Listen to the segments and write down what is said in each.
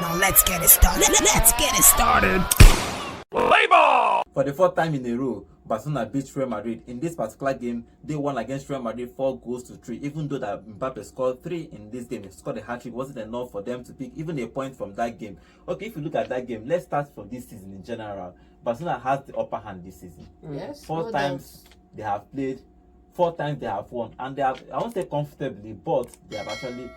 Now let's get it started. Let's get it started. Play ball! For the fourth time in a row, Barcelona beat Real Madrid. In this particular game, they won against Real Madrid 4-3. Even though that Mbappe scored 3 in this game, he scored a hat-trick, wasn't enough for them to pick even a point from that game. Okay, if you look at that game, let's start from this season in general. Barcelona has the upper hand this season. Yes. Four times they have played, 4 times they have won, and they have, I won't say comfortably, but they have actually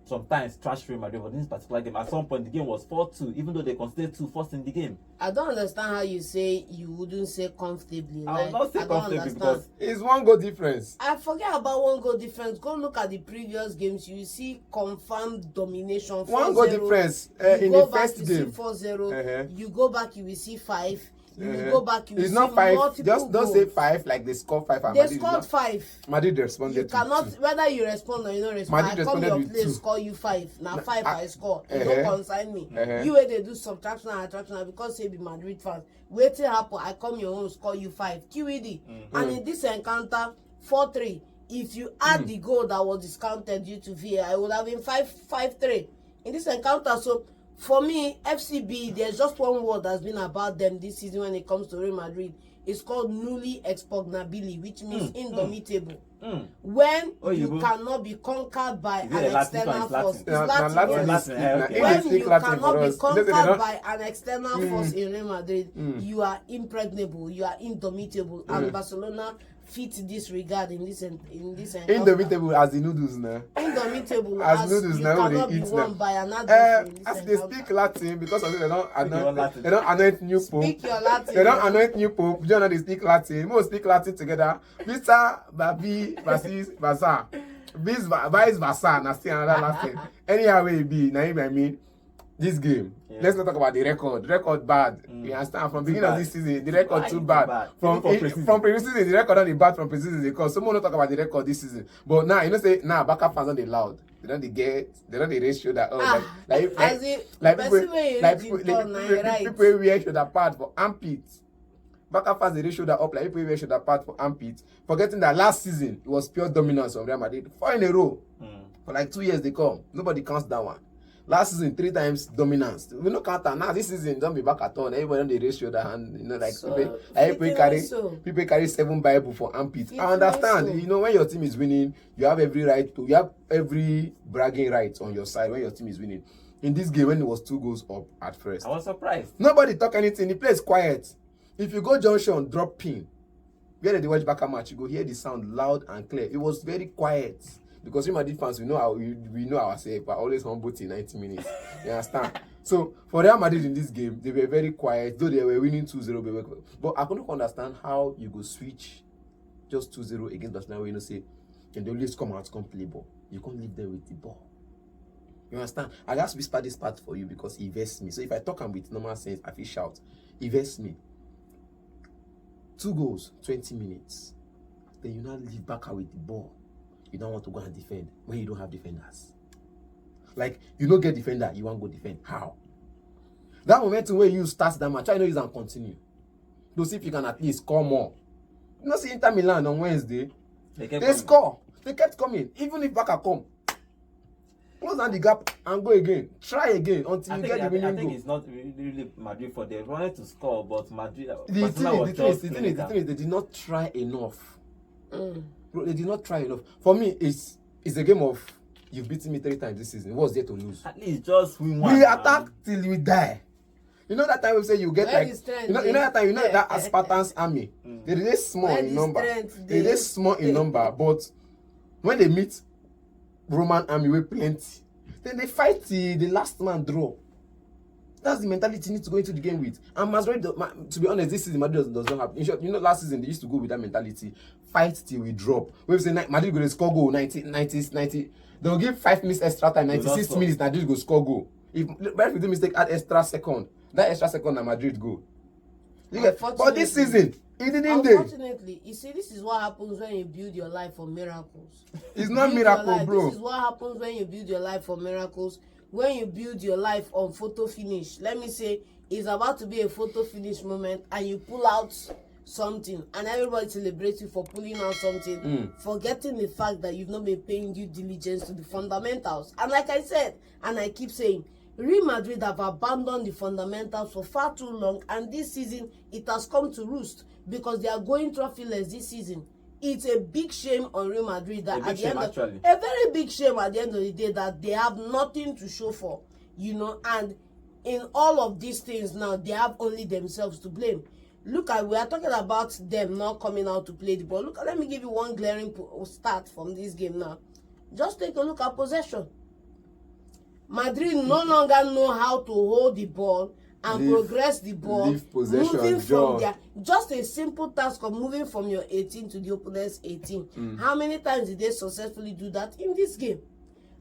sometimes trashed Real Madrid. But in this particular game, at some point the game was 4-2, even though they conceded 2 first in the game. I don't understand how you say you wouldn't say comfortably. I will not say comfortably because it's 1 goal difference. I forget about 1 goal difference. Go look at the previous games. You see confirmed domination. 1 goal difference in the first game. 4-0. You go back, you will see 5. You will go back, you will it's see not 5. Just don't goals. say 5 like they score 5. And They Madrid scored 5. Madrid responded. You to cannot, 2. whether you respond or you don't respond. Madrid I come your responded with place, 2. score you 5. Now 5 I score. You don't consign me. You where they do subtraction and attraction because say be Madrid fans. Waiting happen, I come your own, score you 5. QED. And in this encounter, 4-3. If you add the goal that was discounted due to VAR, it would have been 5-3 in this encounter. So for me, FCB, there's just one word that's been about them this season when it comes to Real Madrid. It's called nulli expugnabili, which means indomitable. When you cannot be conquered by an external force. It's Latin. When you cannot be conquered by an external force in Real Madrid, you are impregnable, you are indomitable. And Barcelona fit this regard in this encounter. Indomitable as the noodles now. Indomitable as noodles you now cannot they be eat won now. by another in this As they encounter. speak Latin, because of it, they don't anoint new pope. Speak your Latin. They don't anoint new pope. You know they speak Latin. Most speak Latin together. Visa, babi, versus Vasa. Vice versa. Na still another Latin. Anyhow it be. Now I mean, this game. Let's not talk about the record. The record bad. You understand? From beginning of this season, the record too bad. From previous season, the record not bad from previous season because someone not talk about the record this season. But now you know say now BARCA fans not loud. They don't the ratio that people wear shoulder pad for armpits. BARCA fans the ratio that up like people wear shoulder pad for armpits. Forgetting that last season it was pure dominance of Real Madrid. 4 in a row. For like 2 years they come. Nobody counts that one. Last season 3 times dominance. We no count now. This season don't be back at all. Everybody on the ratio that hand. You know, like so, people carry 7 Bible for armpits. I understand. So. You know, when your team is winning, you have every bragging right on your side when your team is winning. In this game, when it was 2 goals up at first, I was surprised. Nobody talk anything. The place quiet. If you go junction, drop pin. Where they watch BARCA match, you go hear the sound loud and clear. It was very quiet. Because Real Madrid fans, we know ourselves, but always humble till 90 minutes. You understand? So, for Real Madrid in this game, they were very quiet, though they were winning 2-0. But I couldn't understand how you go switch just 2-0 against Barcelona, where you know, say, and they always come play ball. You can't leave them with the ball. You understand? I just whisper this part for you because it vests me. So, if I talk with normal sense, I feel shout. It vests me. 2 goals, 20 minutes. Then you now leave BARCA with the ball. You don't want to go and defend when you don't have defenders. Like, you don't get defender, you want to go defend. How? That momentum where you start that match, try to use and continue. To see if you can at least score more. You know, see Inter Milan on Wednesday, they score. They kept coming. Even if BARCA come, close down the gap and go again. Try again until you get the winning goal. I think it's not really Madrid for them. They wanted to score, but Madrid. The thing is, they did not try enough. Bro, they did not try enough. For me, it's a game of you've beaten me 3 times this season. What's there to lose? At least just win one. We attack till we die. You know that time we say you get like you know that time that Spartans army. They're small in number. They're small in number, but when they meet Roman army with plenty, then they fight till the last man draw. That's the mentality you need to go into the game with. And Madrid, to be honest, this season Madrid does not have. In short, you know, last season they used to go with that mentality. Fight till we drop. We've seen Madrid go to score goal 90. They'll give 5 minutes extra time, 96 minutes, Madrid go score goal. If we do mistake, add extra second. That extra second, na Madrid go. But this season, it didn't. Unfortunately, you see, this is what happens when you build your life on miracles. It's not miracle, bro. This is what happens when you build your life on miracles. When you build your life on photo finish. Let me say, it's about to be a photo finish moment, and you pull out something, and everybody celebrates you for pulling out something, forgetting the fact that you've not been paying due diligence to the fundamentals. And like I said, and I keep saying, Real Madrid have abandoned the fundamentals for far too long, and this season it has come to roost because they are going trophyless this season. It's a big shame on Real Madrid that at the end of a very big shame at the end of the day that they have nothing to show for, you know, and in all of these things now they have only themselves to blame. Look at, we are talking about them not coming out to play the ball. Look, let me give you one glaring start from this game now. Just take a look at possession. Madrid no longer know how to hold the ball and progress the ball, moving from there. Just a simple task of moving from your 18 to the opponent's 18. How many times did they successfully do that in this game?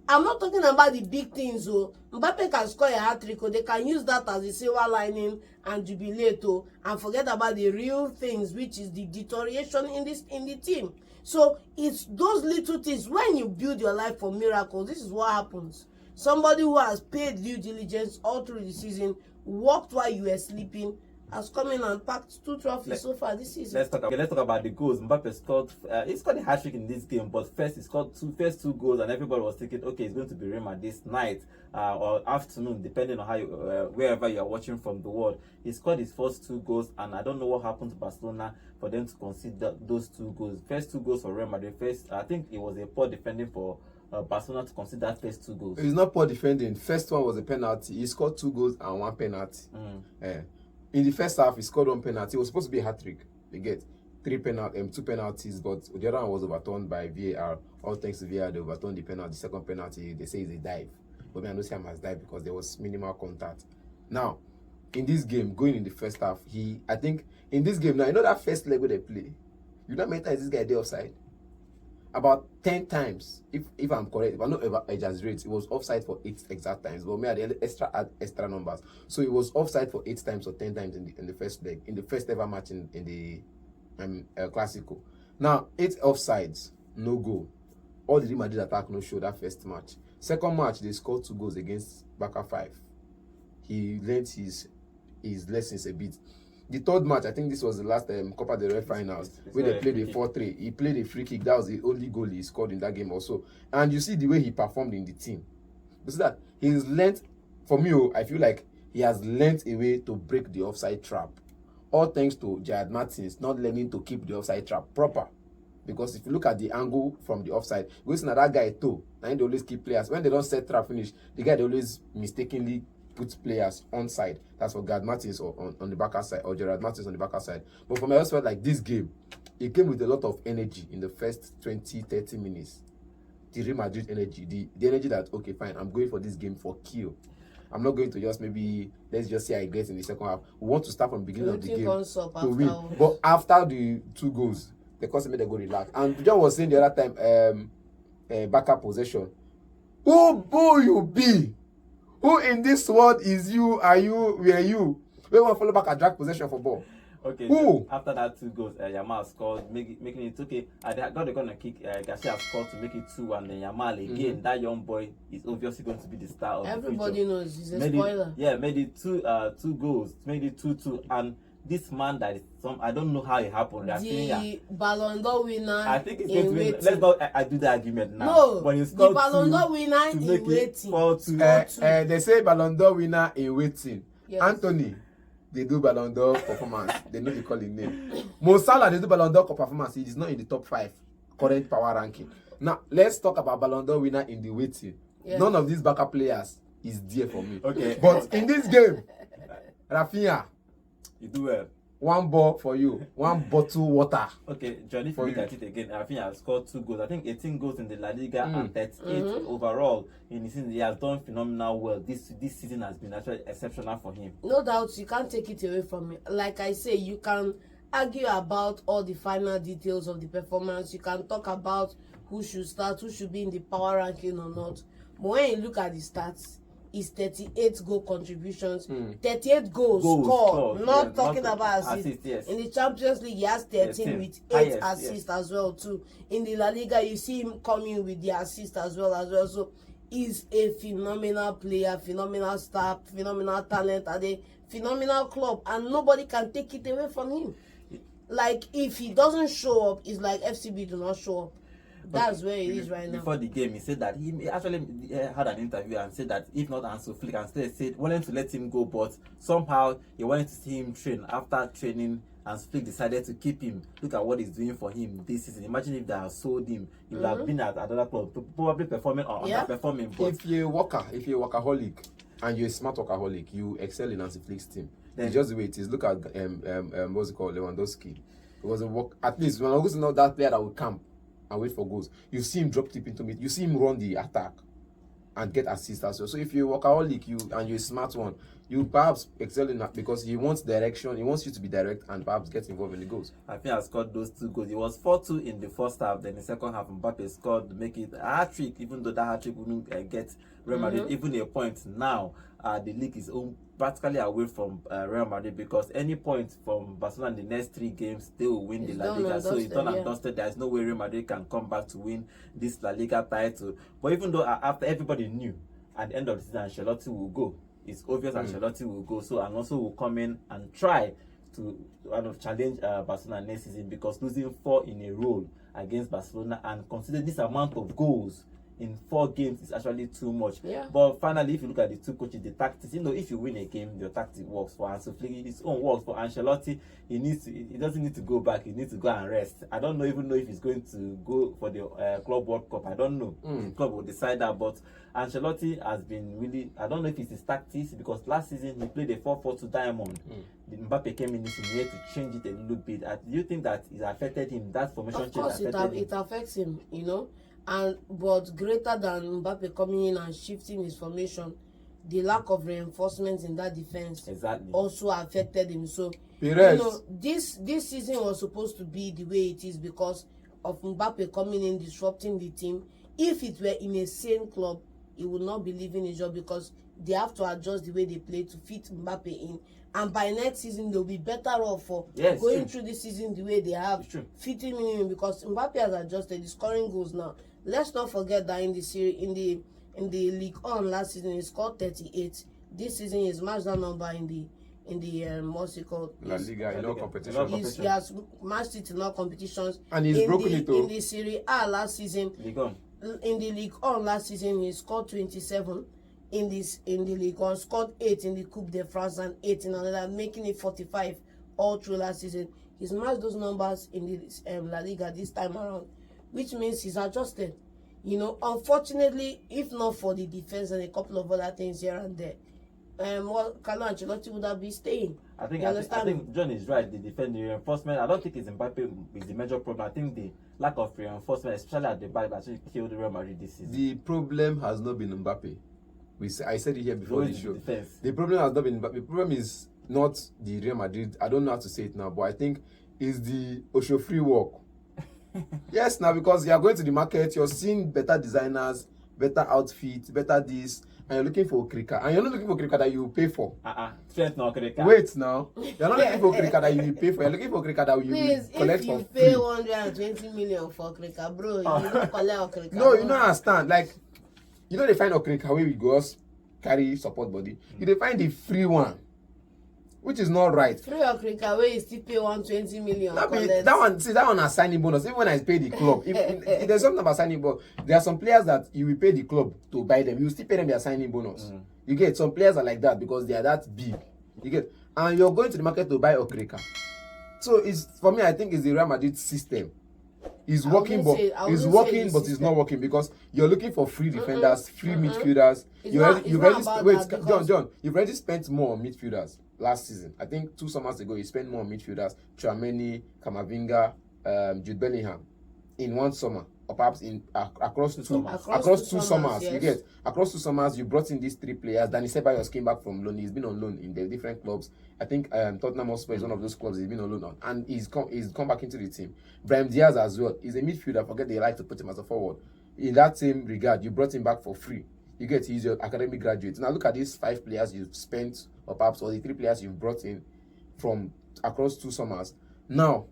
I'm not talking about the big things. Oh, Mbappe can score a hat-trick. Oh, they can use that as a silver lining and jubilate. Oh, and forget about the real things, which is the deterioration in the team. So it's those little things. When you build your life for miracles, this is what happens. Somebody who has paid due diligence all through the season, worked while you were sleeping, has come in and packed 2 trophies so far this season. Let's talk about the goals. Mbappe scored. He scored a hat-trick in this game, but first he scored first two goals, and everybody was thinking, okay, it's going to be Real Madrid this night or afternoon, depending on how you, wherever you are watching from the world. He scored his first 2 goals, and I don't know what happened to Barcelona for them to concede those 2 goals. First 2 goals for Real Madrid. First, I think it was a poor defending for Barcelona to concede that first 2 goals. It's not poor defending. First one was a penalty. He scored 2 goals and 1 penalty. In the first half, he scored 1 penalty. It was supposed to be a hat-trick. You get 2 penalties, but the other one was overturned by VAR. All thanks to VAR, they overturned the penalty. The second penalty, they say is a dive. But I don't say I must dive because there was minimal contact. Now, in this game, going in the first half, I think in this game now, you know that first leg where they play, you know how many times this guy did offside? About 10 times, if I'm correct, if I'm not exaggerate, it was offside for 8 exact times. But we had extra numbers, so it was offside for 8 times or 10 times in the first leg, in the first ever match in the CLASICO. Now 8 offsides, no goal. All the Real Madrid attack no show that first match. Second match they scored 2 goals against BARCA 5. He learned his lessons a bit. The third match, I think this was the last Copa del Rey finals, where they played a 4-3. He played a free kick. That was the only goal he scored in that game also. And you see the way he performed in the team. You see that he's learned, for me, I feel like he has learned a way to break the offside trap. All thanks to Jared Martins not learning to keep the offside trap proper. Because if you look at the angle from the offside, you see that guy too. And they always keep players. When they don't set trap finish, the guy they always mistakenly puts players on side. That's for Gerard Martins or on the BARCA side, or Gerard Martins on the BARCA side. But for me, I also felt like this game, it came with a lot of energy in the first 20-30 minutes. The Real Madrid energy, the energy that, okay, fine, I'm going for this game for kill. I'm not going to just maybe, let's just say I get in the second half. We want to start from the beginning of the game to win. But after the 2 goals, the coach made them go relax. And John was saying the other time, BARCA possession. Who you be? Who in this world is you? Are you? Where you? We want to follow back and drag possession for ball. Okay. Who? After that 2 goals, Yamal scored, making it okay. I thought they're gonna kick. Garcia scored to make it 2, and then Yamal again. That young boy is obviously going to be the star of everybody the future. Knows he's a spoiler. Made it 2 goals, made it 2-2, and this man that is I don't know how it happened. The Ballon d'Or winner. I think it's going to win. Let's not do the argument now. No, but the Ballon d'Or winner in waiting. 4-2. They say Ballon d'Or winner in waiting. Yes. Anthony, they do Ballon d'Or performance. They know they call his name. Mo Salah, they do Ballon d'Or performance. He is not in the top 5 current power ranking. Now let's talk about Ballon d'Or winner in the waiting. Yes. None of these backup players is there for me. Okay. But in this game, Raphinha, you do well. 1 ball for you, 1 bottle water. Okay, Johnny, if you look at it again, I think he has scored 2 goals. I think 18 goals in the La Liga and 38 overall in the season. He has done phenomenal well. This season has been actually exceptional for him. No doubt, you can't take it away from me. Like I say, you can argue about all the final details of the performance. You can talk about who should start, who should be in the power ranking or not. But when you look at the stats, is 38 goal contributions, 38 goals scored. Not talking about assists. Yes. In the Champions League, he has 13 with 8 assists as well too. In the La Liga, you see him coming with the assist as well. So he's a phenomenal player, phenomenal star, phenomenal talent at a phenomenal club, and nobody can take it away from him. Like, if he doesn't show up, it's like FCB do not show up. That's where it is right now. Before the game, he said that he actually had an interview and said that if not Hansi Flick, and said wanted to let him go, but somehow he wanted to see him train. After training, and Flick decided to keep him. Look at what he's doing for him this season. Imagine if they had sold him, he would have been at another club, probably performing or underperforming. But if you're a workaholic and you're a smart workaholic, you excel in Hansi Flick's team. It's just the way it is. Look at what's it called, Lewandowski. It was a work. At least Lewandowski is not that player that will camp and wait for goals. You see him drop tip into mid. You see him run the attack and get assists as well. So if you're a workaholic, you're a smart one, you perhaps excel in that because he wants direction. He wants you to be direct and perhaps get involved in the goals. I think I scored those 2 goals. It was 4-2 in the first half. Then the second half, Mbappe scored to make it a hat-trick. Even though that hat-trick wouldn't get Real Madrid even a point. Now the league is practically away from Real Madrid, because any point from Barcelona in the next 3 games, they will win the La Liga. So it's done and dusted. There is no way Real Madrid can come back to win this La Liga title. But even though after everybody knew at the end of the season Ancelotti will go, it's obvious Ancelotti will go. So Alonso will come in and try to challenge Barcelona next season, because losing 4 in a row against Barcelona, and consider this amount of goals in 4 games is actually too much. But finally, if you look at the 2 coaches, the tactics, if you win a game, your tactic works. For Hansi Flick, his own works. For Ancelotti, he doesn't need to go back. He needs to go and rest. I don't even know if he's going to go for the Club World Cup. I don't know. The club will decide that. But Ancelotti has been really, I don't know if it's his tactics, because last season he played a 4-4-2 diamond. Mbappe came in this season, he had to change it a little bit. Do you think that it affected him? That formation change affected him? It affects him, but greater than Mbappe coming in and shifting his formation, the lack of reinforcement in that defense also affected him. So this season was supposed to be the way it is because of Mbappe coming in, disrupting the team. If it were in a sane club, he would not be leaving his job, because they have to adjust the way they play to fit Mbappe in. And by next season, they'll be better off for going through this season the way they have, fitting him in, because Mbappe has adjusted. He's scoring goals now. Let's not forget that in the series, in the League on last season, he scored 38. This season, he's matched that number in the what's it called? La Liga, in all competitions. He has matched it in all competitions. And he's broken it in the Serie A last season. In the League on last season, he scored 27. In the League on, scored 8 in the Coupe de France and 8 in another, making it 45 all through last season. He's matched those numbers in the La Liga this time around, which means he's adjusted. Unfortunately, if not for the defense and a couple of other things here and there, Carlo Ancelotti would have been staying. I think John is right. The reinforcement, I don't think it's Mbappe is the major problem. I think the lack of reinforcement, especially at the back, actually killed Real Madrid this season. The problem has not been Mbappe. I said it here before the show. The problem has not been Mbappe. The problem is not the Real Madrid. I don't know how to say it now, but I think it's the Osho free work. Yes, now, because you are going to the market, you're seeing better designers, better outfits, better this, and you're looking for Krika. And you're not looking for Krika that you pay for. Wait now. You're not looking for Krika that you will pay for. You're looking for Krika that you will collect for free. If you pay 120 million for Krika, bro, you don't collect Krika. No, you don't understand. Like, they find Krika where we go carry support body. You find the free one, which is not right. Free Krika where you still pay 120 million. That one has signing bonus. Even when I pay the club, if there's something about signing bonus, there are some players that you will pay the club to buy them. You still pay them their signing bonus. You get some players are like that because they are that big. You get, and you're going to the market to buy Krika. So for me, I think it's the Real Madrid system. It's working, but it's not working because you're looking for free defenders, free midfielders. John, you've already spent more on midfielders last season. I think 2 summers ago, you spent more on midfielders, Tchouaméni, Camavinga, Jude Bellingham, in 1 summer, or perhaps across two summers. Yes. You get across 2 summers, you brought in these 3 players. Danny Ceballos came back from loan. He's been on loan in the different clubs. I think Tottenham Hotspur is one of those clubs he's been on loan on, and he's come back into the team. Brahim Diaz as well. He's a midfielder. Forget they like to put him as a forward. In that same regard, you brought him back for free. You get, he's your academic graduate. Now look at these 5 players you've spent, or the 3 players you've brought in from across 2 summers. Now,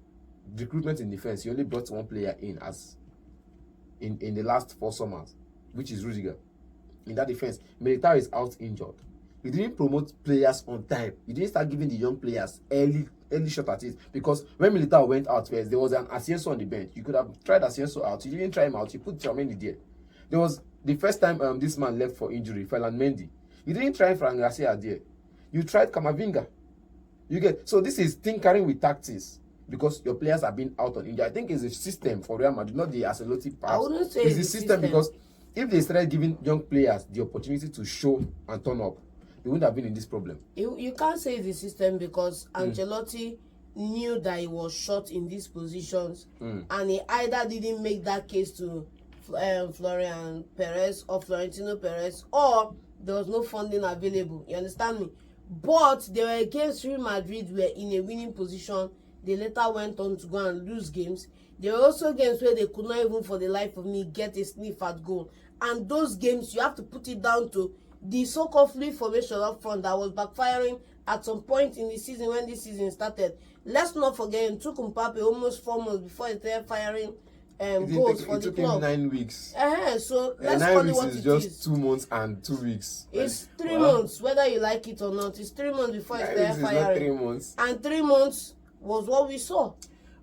recruitment in defense, you only brought 1 player in in the last 4 summers, which is Rudiger. In that defense, Militao is out injured. He didn't promote players on time. He didn't start giving the young players early shot at it. Because when Militao went out first, there was an Asensio on the bench. You could have tried Asensio out. You didn't try him out. You put Tchouaméni there. There was the first time this man left for injury, Ferland Mendy. You didn't try Frank Garcia there. You tried Kamavinga. You get, so this is tinkering with tactics because your players are being out on injury. I think it's a system for Real Madrid, not the Ancelotti part. I wouldn't say it's a system because if they started giving young players the opportunity to show and turn up, they wouldn't have been in this problem. You can't say it's the system because Ancelotti knew that he was short in these positions and he either didn't make that case to Florentino Perez, or there was no funding available. You understand me? But they were against Real Madrid, were in a winning position. They later went on to go and lose games. There were also games where they could not even for the life of me get a sniff at goal. And those games, you have to put it down to the so-called fluid formation up front that was backfiring at some point in the season when this season started. Let's not forget, it took Mbappe almost 4 months before he started firing goals for the club. It took him 9 weeks. So let's call it what it is. 9 weeks is just 2 months and 2 weeks. It's 3 months, whether you like it or not. It's 3 months before he started firing. Not 3 months. And 3 months was what we saw.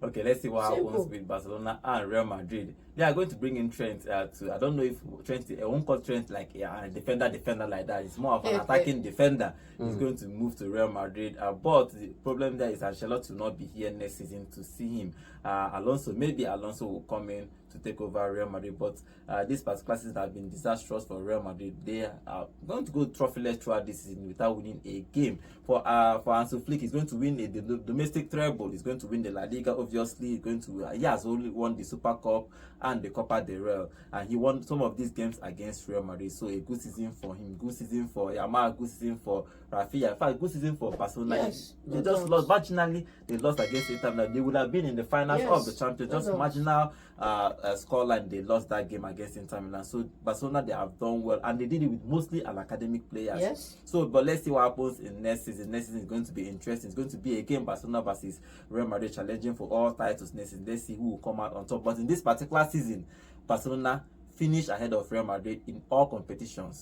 Okay, let's see what happens with Barcelona and Real Madrid. They are going to bring in Trent to, I don't know if Trent, I won't call Trent like a defender like that. It's more of an attacking defender. He's going to move to Real Madrid. But the problem there is Ancelotti will not be here next season to see him. Maybe Alonso will come in to take over Real Madrid. But these particular seasons have been disastrous for Real Madrid. They are going to go trophyless throughout this season without winning a game. For Hansi Flick, he's going to win the domestic treble. He's going to win the La Liga, obviously. He's going to, he has only won the Super Cup and the Copa del Rey, and he won some of these games against Real Madrid. So a good season for him, good season for Yamal, good season for Raphinha. In fact, good season for Barcelona. Yes, they just lost marginally. They lost against Inter Milan. They would have been in the finals of the Champions. Just marginal scoreline. They lost that game against Inter Milan. So Barcelona, they have done well, and they did it with mostly an academic players. Yes. So, but let's see what happens in next season. Next season is going to be interesting. It's going to be again Barcelona versus Real Madrid challenging for all titles next season. Let's see who will come out on top. But in this particular season, Barcelona finished ahead of Real Madrid in all competitions.